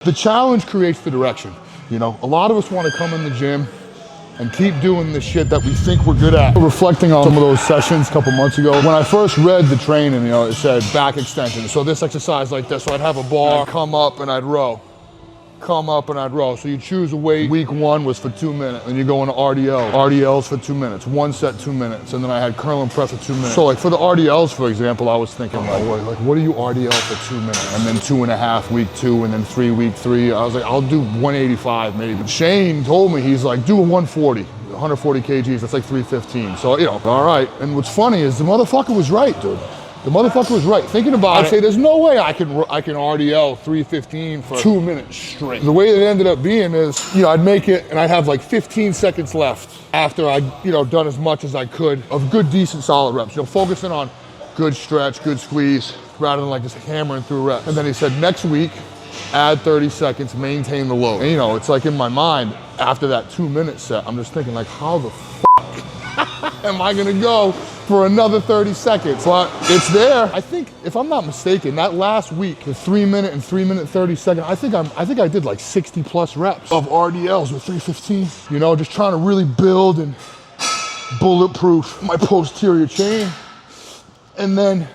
The challenge creates the direction. You know, a lot of us want to come in the gym and keep doing the shit that we think we're good at. Reflecting on some of those sessions a couple months ago, when I first read the training, you know, it said back extension. So this exercise like this, so I'd have a bar, come up and I'd row. Come up and I'd row. So you choose a weight. Week 1 was for 2 minutes. And you go into RDL. RDLs for 2 minutes. 1 set, 2 minutes. And then I had curl and press for 2 minutes. So like for the RDLs, for example, I was thinking like what do you RDL for 2 minutes? And then 2.5 week 2, and then 3 week 3. I was like, I'll do 185 maybe. But Shane told me, he's like, do a 140. 140 kgs, that's like 315. So, you know, all right. And what's funny is the motherfucker was right, dude. The motherfucker was right. Thinking about it, I'd say there's no way I can RDL 315 for 2 minutes straight. The way it ended up being is, you know, I'd make it and I'd have like 15 seconds left after I'd, you know, done as much as I could of good, decent, solid reps. You know, focusing on good stretch, good squeeze, rather than like just hammering through reps. And then he said, next week, add 30 seconds, maintain the load. And you know, it's like in my mind, after that 2 minute set, I'm just thinking like, how the fuck am I gonna go for another 30 seconds? But it's there. I think, if I'm not mistaken, that last week, the 3 minute and 3 minute 30 second, I think I did like 60 plus reps of RDLs with 315. You know, just trying to really build and bulletproof my posterior chain. And then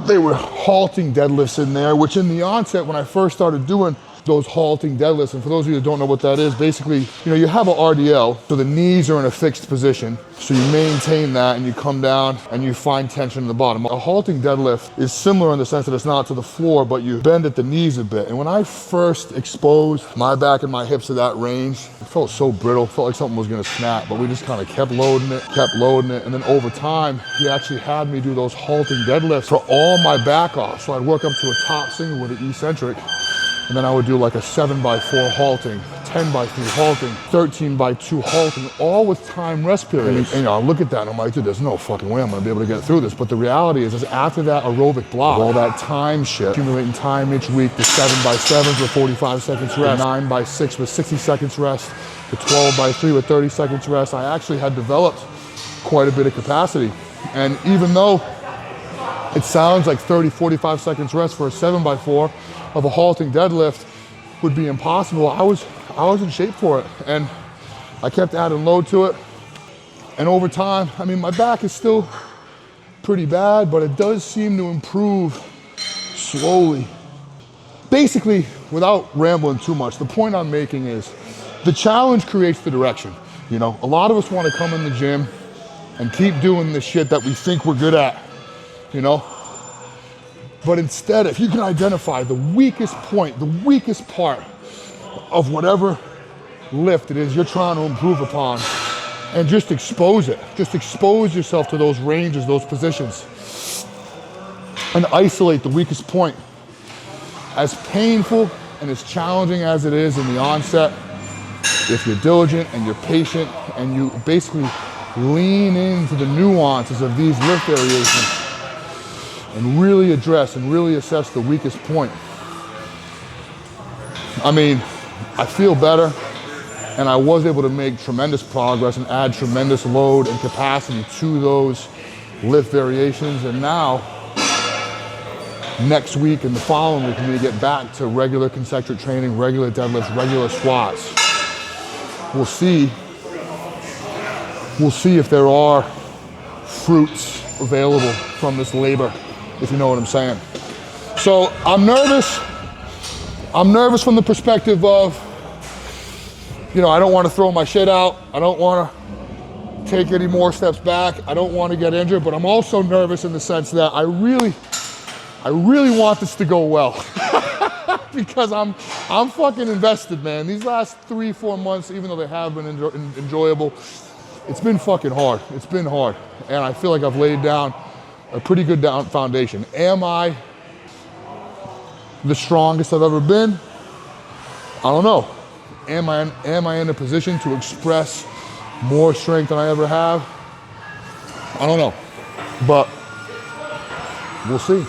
they were halting deadlifts in there, which in the onset, when I first started doing those halting deadlifts, and for those of you that don't know what that is, basically, you know, you have an RDL, so the knees are in a fixed position, so you maintain that and you come down and you find tension in the bottom. A halting deadlift is similar in the sense that it's not to the floor, but you bend at the knees a bit. And when I first exposed my back and my hips to that range, it felt so brittle, felt like something was gonna snap, but we just kind of kept loading it, and then over time, he actually had me do those halting deadlifts for all my back off. So I'd work up to a top single with an eccentric, and then I would do like a 7x4 halting, 10x3 halting, 13x2 halting, all with time rest periods. And you know, I look at that and I'm like, dude, there's no fucking way I'm gonna be able to get through this. But the reality is after that aerobic block, all that time shit, accumulating time each week, the 7x7s with 45 seconds rest, 9x6 with 60 seconds rest, the 12x3 with 30 seconds rest, I actually had developed quite a bit of capacity. And even though it sounds like 30, 45 seconds rest for a 7x4 of a halting deadlift would be impossible, I was in shape for it. And I kept adding load to it. And over time, I mean, my back is still pretty bad, but it does seem to improve slowly. Basically, without rambling too much, the point I'm making is the challenge creates the direction. You know, a lot of us want to come in the gym and keep doing the shit that we think we're good at, you know? But instead, if you can identify the weakest point, the weakest part of whatever lift it is you're trying to improve upon, and just expose it. Just expose yourself to those ranges, those positions, and isolate the weakest point. As painful and as challenging as it is in the onset, if you're diligent and you're patient and you basically lean into the nuances of these lift variations, and really address and really assess the weakest point. I mean, I feel better, and I was able to make tremendous progress and add tremendous load and capacity to those lift variations. And now, next week and the following week, I'm gonna get back to regular concentric training, regular deadlifts, regular squats. We'll see if there are fruits available from this labor, if you know what I'm saying. So I'm nervous. I'm nervous from the perspective of, you know, I don't want to throw my shit out. I don't want to take any more steps back. I don't want to get injured, but I'm also nervous in the sense that I really want this to go well. Because I'm fucking invested, man. These last 3-4 months, even though they have been enjoyable, it's been fucking hard. It's been hard. And I feel like I've laid down a pretty good foundation. Am I the strongest I've ever been? I don't know. Am I in a position to express more strength than I ever have? I don't know. But we'll see.